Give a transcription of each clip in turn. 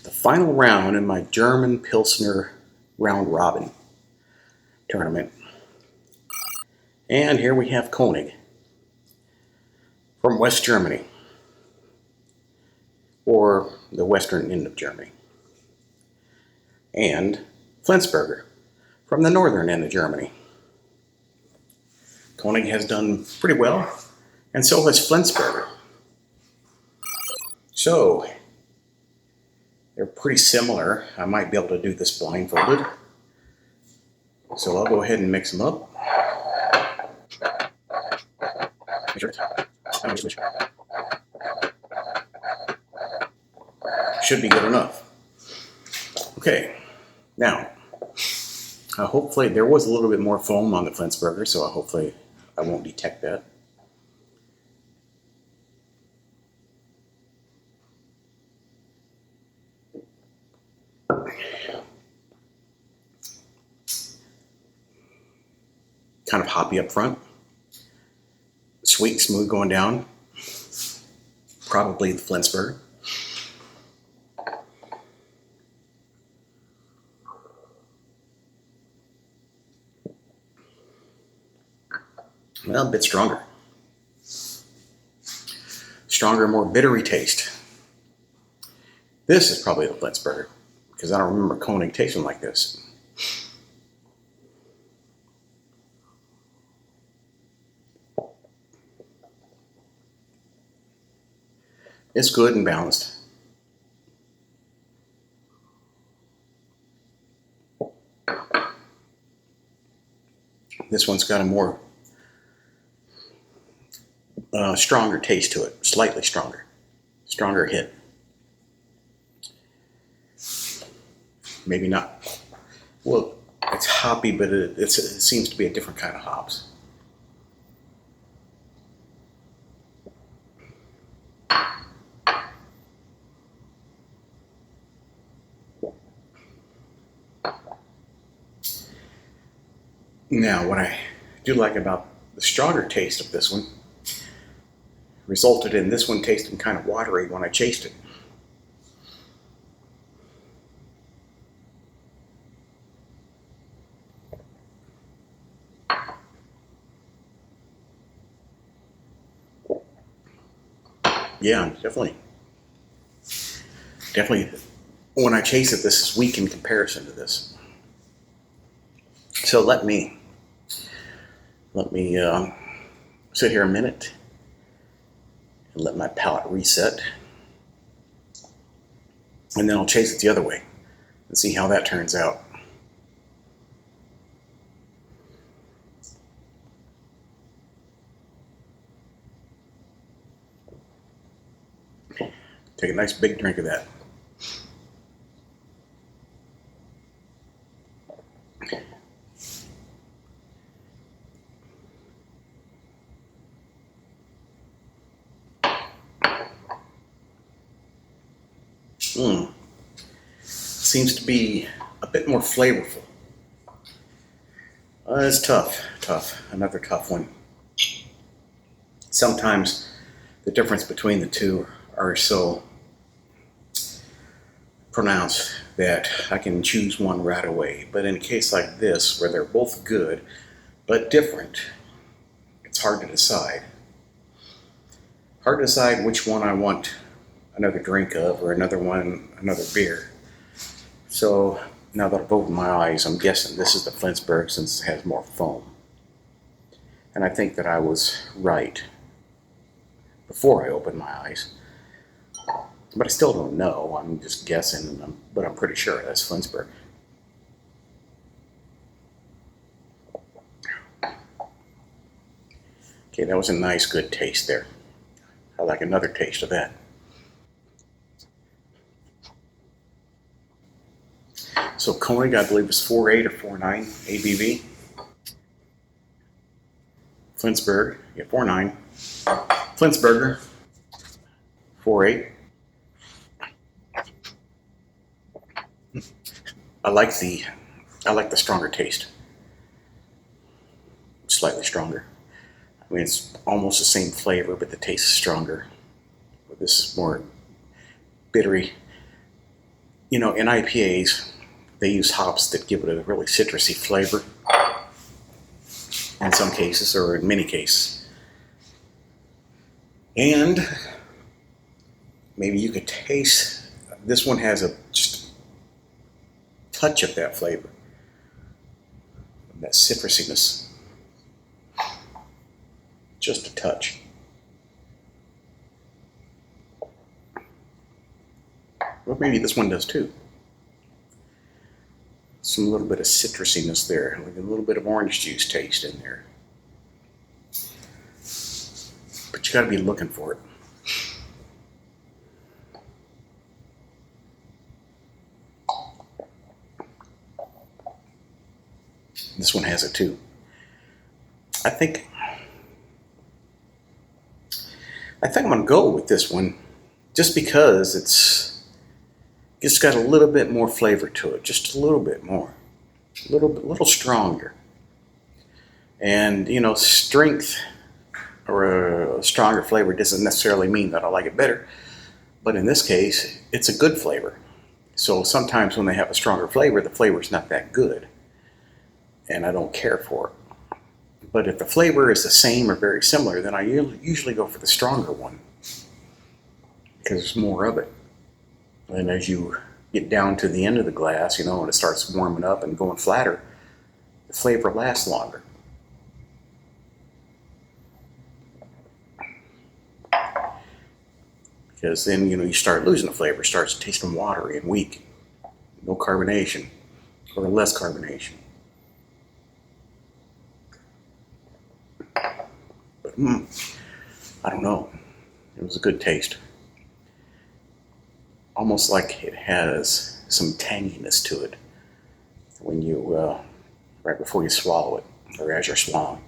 the final round in my German Pilsner round robin tournament. And here we have König from West Germany, or the western end of Germany, and Flensburger from the northern end of Germany. König has done pretty well, and so has Flensburger. So they're pretty similar. I might be able to do this blindfolded. So I'll go ahead and mix them up. Should be good enough. Okay, now hopefully there was a little bit more foam on the Flensburger, so hopefully I won't detect that. Kind of hoppy up front, sweet and smooth going down. Probably the Flensburger. Well, a bit stronger. Stronger, more bittery taste. This is probably the Flensburger, because I don't remember König tasting like this. It's good and balanced. This one's got a more stronger taste to it, slightly stronger hit. Maybe not, well, it's hoppy, but it seems to be a different kind of hops. Now, what I do like about the stronger taste of this one resulted in this one tasting kind of watery when I chased it. Yeah, definitely. When I chase it, this is weak in comparison to this. So let me sit here a minute and let my palate reset, and then I'll chase it the other way and see how that turns out. Take a nice big drink of that. Seems to be a bit more flavorful. It's tough. Another tough one. Sometimes the difference between the two are so pronounced that I can choose one right away. But in a case like this, where they're both good but different, it's hard to decide. Hard to decide which one I want another drink of, or another beer. So now that I've opened my eyes, I'm guessing this is the Flensburger since it has more foam. And I think that I was right before I opened my eyes. But I still don't know. I'm just guessing, but I'm pretty sure that's Flensburger. Okay, that was a nice, good taste there. I like another taste of that. So König, I believe, is 4.8 or 4.9 ABV. Flensburger, yeah, 4.9. Flensburger, 4.8. I like the stronger taste. Slightly stronger. I mean, it's almost the same flavor, but the taste is stronger. But this is more bittery, you know, in IPAs, they use hops that give it a really citrusy flavor in some cases, or in many cases. And maybe you could taste, this one has just a touch of that flavor, that citrusiness, just a touch. Well, maybe this one does too. Some little bit of citrusiness there, like a little bit of orange juice taste in there. But you got to be looking for it. This one has it too. I think I'm going to go with this one just because it's got a little bit more flavor to it, just a little bit more, a little stronger. And you know, strength or a stronger flavor doesn't necessarily mean that I like it better, but in this case, it's a good flavor. So sometimes when they have a stronger flavor, the flavor's not that good, and I don't care for it. But if the flavor is the same or very similar, then I usually go for the stronger one because there's more of it. And as you get down to the end of the glass, you know, when it starts warming up and going flatter, the flavor lasts longer. Because then, you know, you start losing the flavor, starts tasting watery and weak. No carbonation, or less carbonation. But, I don't know. It was a good taste. Almost like it has some tanginess to it when you, right before you swallow it, or as you're swallowing.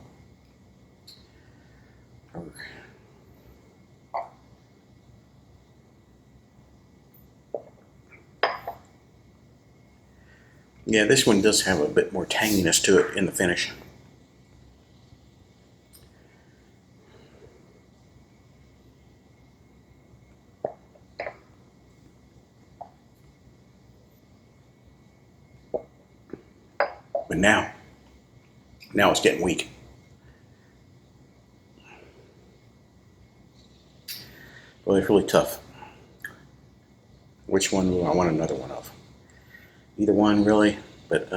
Yeah, this one does have a bit more tanginess to it in the finish. But now it's getting weak. Well, it's really tough. Which one do I want another one of? Either one, really, but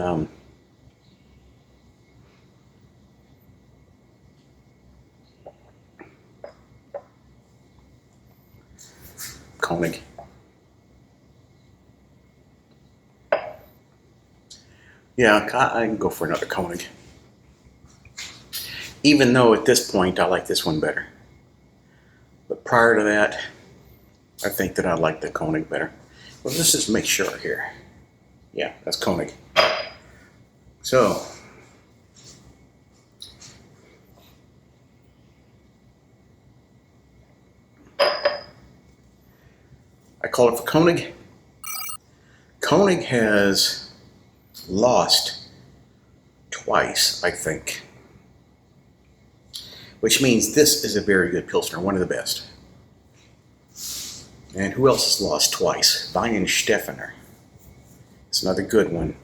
König. Yeah, I can go for another König. Even though at this point I like this one better. But prior to that, I think that I like the König better. Well, let's just make sure here. Yeah, that's König. So, I call it for König. König has lost twice, I think. Which means this is a very good Pilsner, one of the best. And who else has lost twice? Weihenstephaner. It's another good one.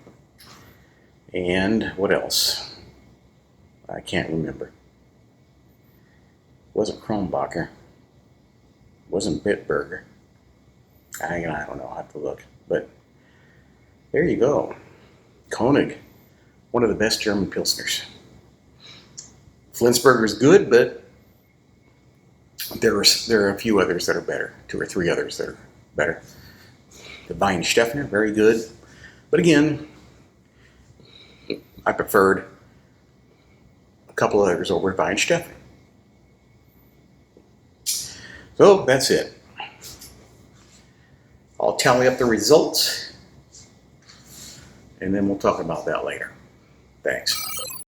And what else? I can't remember. Wasn't Krombacher. Wasn't Bitburger. I don't know. I'll have to look. But there you go. König. One of the best German Pilsners. Flensburger is good, but there are a few others that are better. 2 or 3 others that are better. The Weihenstephaner, very good. But again, I preferred a couple others over Weihenstephaner. So that's it. I'll tally up the results, and then we'll talk about that later. Thanks.